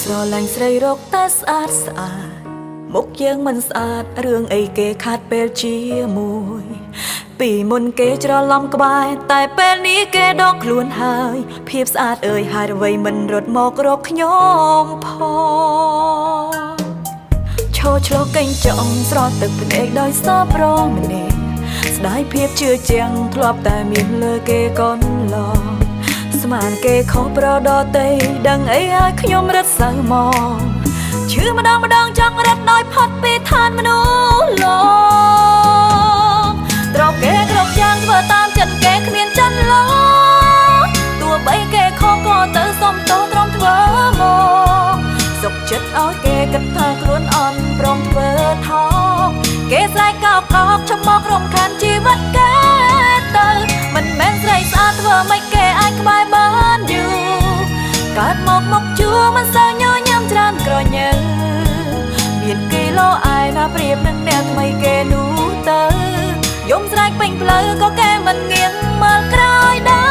ស្រឡាញ់ស្រីរកតែស្អាតស្អាតមុខយើងមិនស្អាតរឿងអីគេខាត់ពេលជាមួយពីមុនគេច្រឡំក្បែរតែពេលនេះគេដកខ្លួនហើយភាពស្អាតអើយហេតុអ្វីមិនរត់មករកខ្ញុំផងឈរឆ្លោះកេងចង់ស្រត់ទឹកភ្នែកដោយសប្រងម្នាក់ស្ដាយភាពជឿជាំងធ្លាប់តែមានលើគេកូនឡងស្មានគេខុសប្រដតីដឹងអីឲ្យខ្ញុំរត់សៅមកឈឺម្ដងចង់រត់ដោយផុតពីឋានមនុស្សលោកត្រូវគេគ្រប់យ៉ាងធ្វើតាមចិត្តគេគ្មានចិនឡោទោះបីគេខុសក៏ទៅសុំទោសត្រង់ធ្វើមកសុខចិត្តឲ្យគេគិតថាខ្លួនអន់ព្រមធ្វើថោកគេស្រែកកោកចំមករំខានជីវិតគេទៅមិនមែនស្រីស្អាតធ្វើមិនគេអាចក្បែរបានយូរកើតមកជួមិនសូវញញឹមច្រើនក្រញើមានគីឡូអាយណាប្រៀបនឹងអ្នកថ្មីគេនោះទៅយំស្រែកពេញផ្លូវក៏គេមិនងៀងមើលក្រោយដែ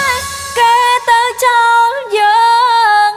រគេទៅចោលយើង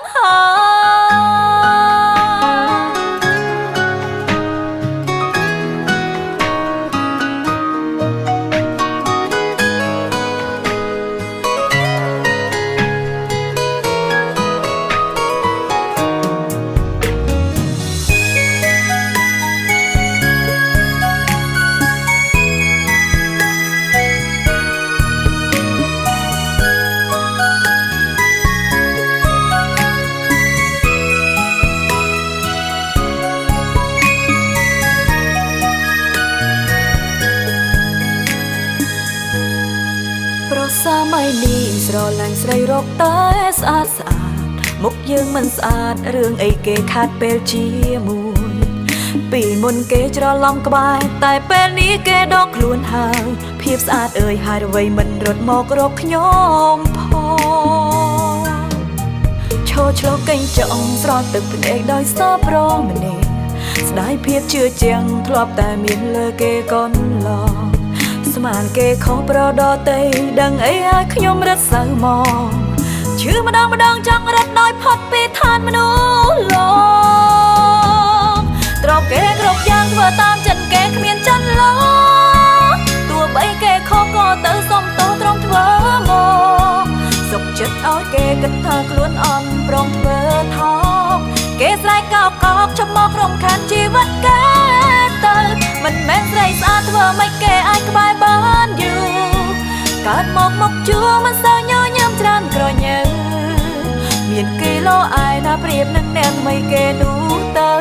សម័យនេះស្រឡាញ់ស្រីរកតែស្អាតស្អាតមុខយើងមិនស្អាតរឿងអីគេខាត់ពេលជាមួយពីមុនគេច្រឡំក្បែរតែពេលនេះគេដកខ្លួនហើយភាពស្អាតអើយហេតុអ្វីមិនរត់មករកខ្ញុំផងឈរឆ្លោះកេងចង់ស្រត់ទឹកភ្នែកដោយសប្រងម្នាក់ស្ដាយភាពជឿជាំងធ្លាប់តែមានលើគេកូនឡងស្មានគេខុសប្រដតីដឹងអីឲ្យខ្ញុំរត់សៅមកឈឺម្ដងចង់រត់ដោយផុតពីឋានមនុស្សលោកត្រូវគេគ្រប់យ៉ាងធ្វើតាមចិត្តគេគ្មានចិនឡោទោះបីគេខុសក៏ទៅសុំទោសត្រង់ធ្វើមកសុខចិត្តឲ្យគេគិតថាខ្លួនអន់ព្រមធ្វើថោកគេស្រែកកោកចំមករំខានជីវិតគេទៅមិនមែនស្រីស្អាតធ្វើមិនគេអាចក្បែរបានយូរកើតមកជួមិនសូវញញឹមច្រើនក្រញើមានគីឡូអាយណាប្រៀបនឹងអ្នកថ្មីគេនោះទៅ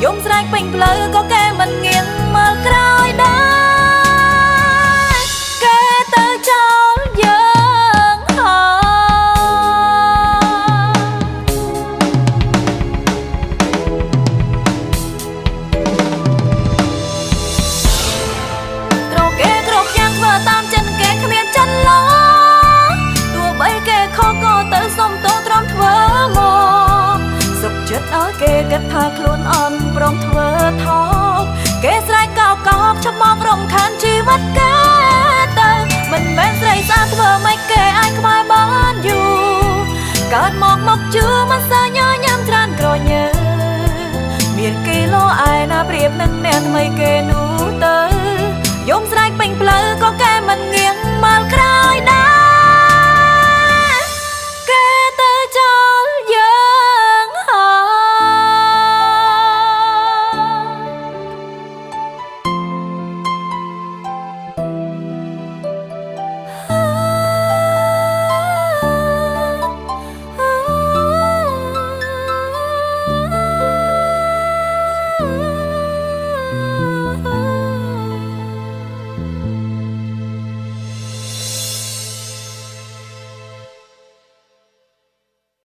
យំស្រែកពេញផ្លូវក៏គេមិនងៀងមើលក្រោយដែរគេទៅចោលយើងចិត្តឲ្យគេគិតថាខ្លួនអន់ព្រមធ្វើថោកគេស្រែកកោកចំមករំខានជីវិតគេទៅមិនមែនស្រីស្អាតធ្វើមិនគេអាចក្បែរបានយូរកើតមកជួមិនសូវញញឹមច្រើនក្រញើមានគីឡូអាយណាប្រៀបនឹងអ្នកថ្មីគេនោះទៅយំស្រែកពេញផ្លូវក៏គេមិនង